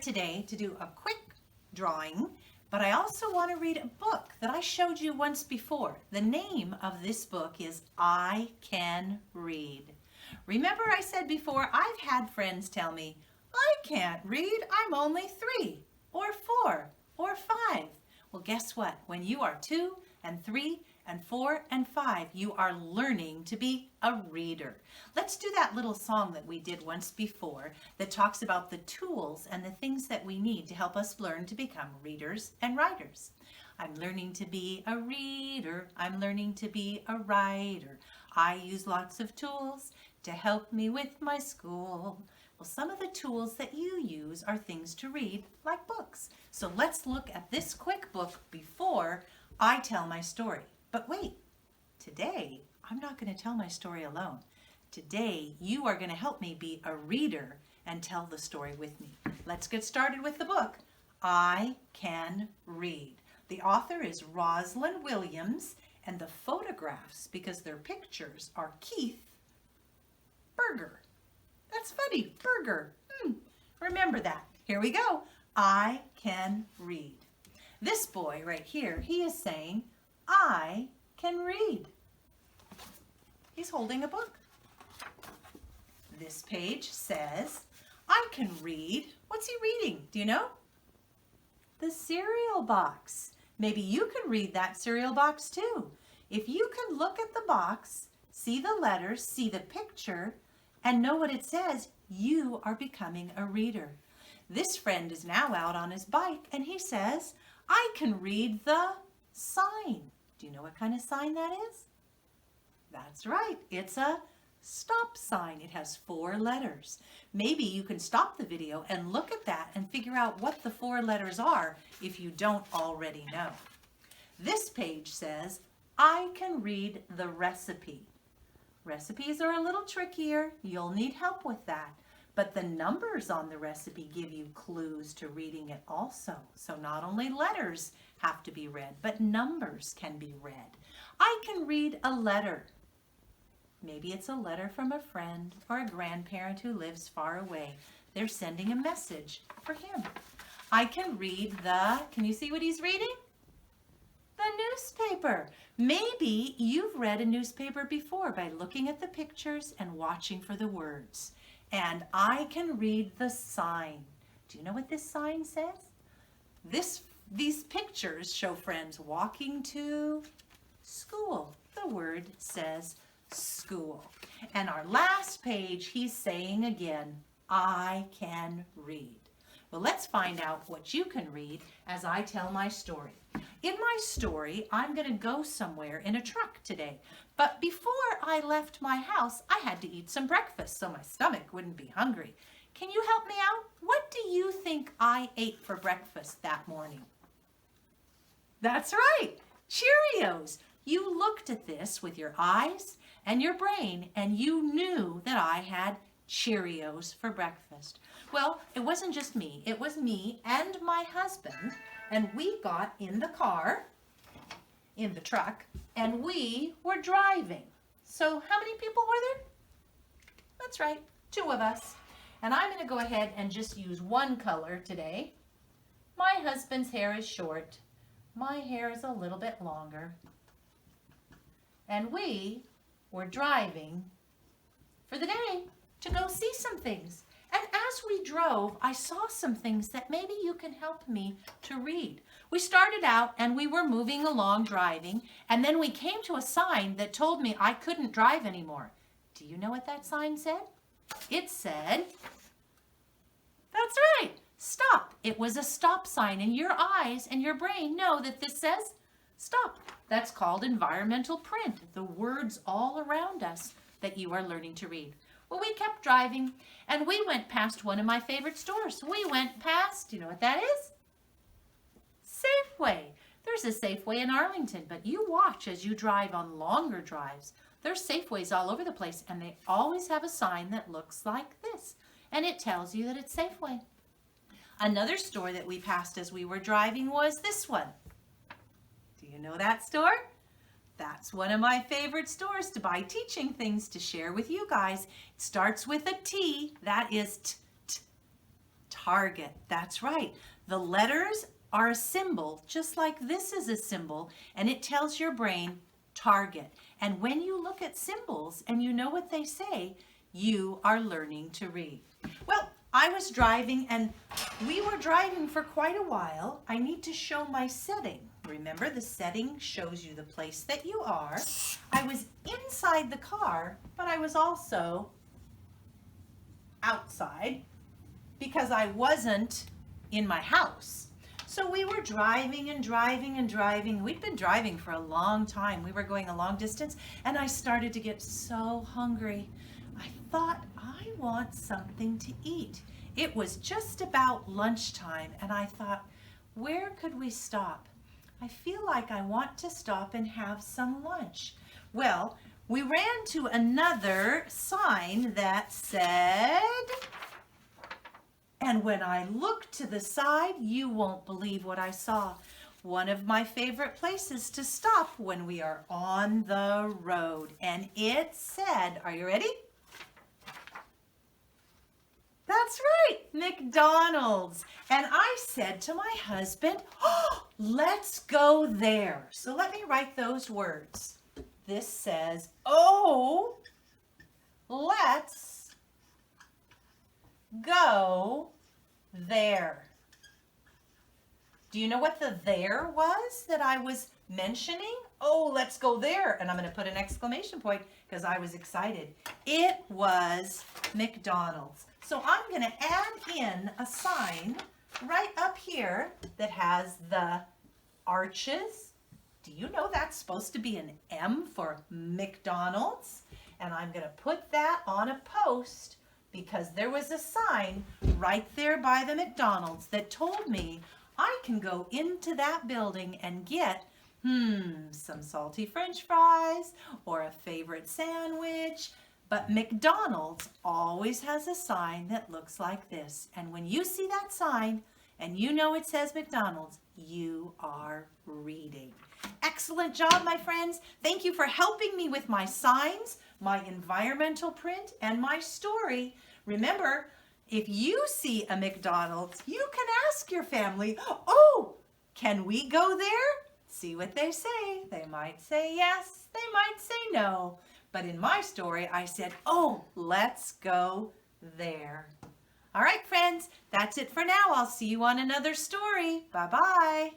today to do a quick drawing, but I also want to read a book that I showed you once before. The name of this book is I Can Read. Remember I said before, I've had friends tell me, I can't read, I'm only 3 or 4 or 5. Well, guess what? When you are 2 and 3 and 4 and 5, you are learning to be a reader. Let's do that little song that we did once before that talks about the tools and the things that we need to help us learn to become readers and writers. I'm learning to be a reader. I'm learning to be a writer. I use lots of tools to help me with my school. Well, some of the tools that you use are things to read, like books. So let's look at this quick book before I tell my story. But wait, today I'm not going to tell my story alone. Today you are going to help me be a reader and tell the story with me. Let's get started with the book, I Can Read. The author is Rosalind Williams, and the photographs, because they're pictures, are Keith Berger. That's funny, Berger. Remember that. Here we go. I can read. This boy right here, he is saying, I can read. He's holding a book. This page says, I can read. What's he reading? Do you know? The cereal box. Maybe you can read that cereal box too. If you can look at the box, see the letters, see the picture, and know what it says, you are becoming a reader. This friend is now out on his bike and he says, I can read the sign. Do you know what kind of sign that is? That's right, it's a stop sign. It has 4 letters. Maybe you can stop the video and look at that and figure out what the 4 letters are if you don't already know. This page says, I can read the recipe. Recipes are a little trickier. You'll need help with that. But the numbers on the recipe give you clues to reading it also. So not only letters have to be read, but numbers can be read. I can read a letter. Maybe it's a letter from a friend or a grandparent who lives far away. They're sending a message for him. I can read can you see what he's reading? The newspaper. Maybe you've read a newspaper before by looking at the pictures and watching for the words. And I can read the sign. Do you know what this sign says? These pictures show friends walking to school. The word says school. And our last page, he's saying again, I can read. Well, let's find out what you can read as I tell my story. In my story, I'm going to go somewhere in a truck today. But before I left my house, I had to eat some breakfast so my stomach wouldn't be hungry. Can you help me out? What do you think I ate for breakfast that morning? That's right, Cheerios. You looked at this with your eyes and your brain and you knew that I had Cheerios for breakfast. Well, it wasn't just me. It was me and my husband, and we got in the car, in the truck, and we were driving. So how many people were there? That's right, 2 of us. And I'm going to go ahead and just use one color today. My husband's hair is short. My hair is a little bit longer. And we were driving for the day to go see some things. And as we drove, I saw some things that maybe you can help me to read. We started out and we were moving along driving, and then we came to a sign that told me I couldn't drive anymore. Do you know what that sign said? It said, that's right, stop. It was a stop sign, and your eyes and your brain know that this says stop. That's called environmental print, the words all around us that you are learning to read. Well, we kept driving, and we went past one of my favorite stores. We went past, do you know what that is? Safeway. There's a Safeway in Arlington, but you watch as you drive on longer drives. There's Safeways all over the place, and they always have a sign that looks like this, and it tells you that it's Safeway. Another store that we passed as we were driving was this one. Do you know that store? That's one of my favorite stores to buy teaching things to share with you guys. It starts with a T. That is t. Target. That's right. The letters are a symbol, just like this is a symbol, and it tells your brain target. And when you look at symbols and you know what they say, you are learning to read. Well, I was driving and we were driving for quite a while. I need to show my setting. Remember, the setting shows you the place that you are. I was inside the car, but I was also outside because I wasn't in my house. So we were driving and driving and driving. We'd been driving for a long time. We were going a long distance, and I started to get so hungry. I thought, I want something to eat. It was just about lunchtime, and I thought, where could we stop? I feel like I want to stop and have some lunch. Well, we ran to another sign that said, and when I looked to the side, you won't believe what I saw. One of my favorite places to stop when we are on the road. And it said, are you ready? That's right, McDonald's. And I said to my husband, oh, let's go there. So let me write those words. This says, oh, let's go there. Do you know what the there was that I was mentioning? Oh, let's go there. And I'm going to put an exclamation point because I was excited. It was McDonald's. So I'm going to add in a sign right up here that has the arches. Do you know that's supposed to be an M for McDonald's? And I'm going to put that on a post because there was a sign right there by the McDonald's that told me I can go into that building and get some salty French fries or a favorite sandwich. But McDonald's always has a sign that looks like this. And when you see that sign and you know it says McDonald's, you are reading. Excellent job, my friends. Thank you for helping me with my signs, my environmental print, and my story. Remember, if you see a McDonald's, you can ask your family, oh, can we go there? See what they say. They might say yes, they might say no. But in my story, I said, oh, let's go there. All right, friends, that's it for now. I'll see you on another story. Bye-bye.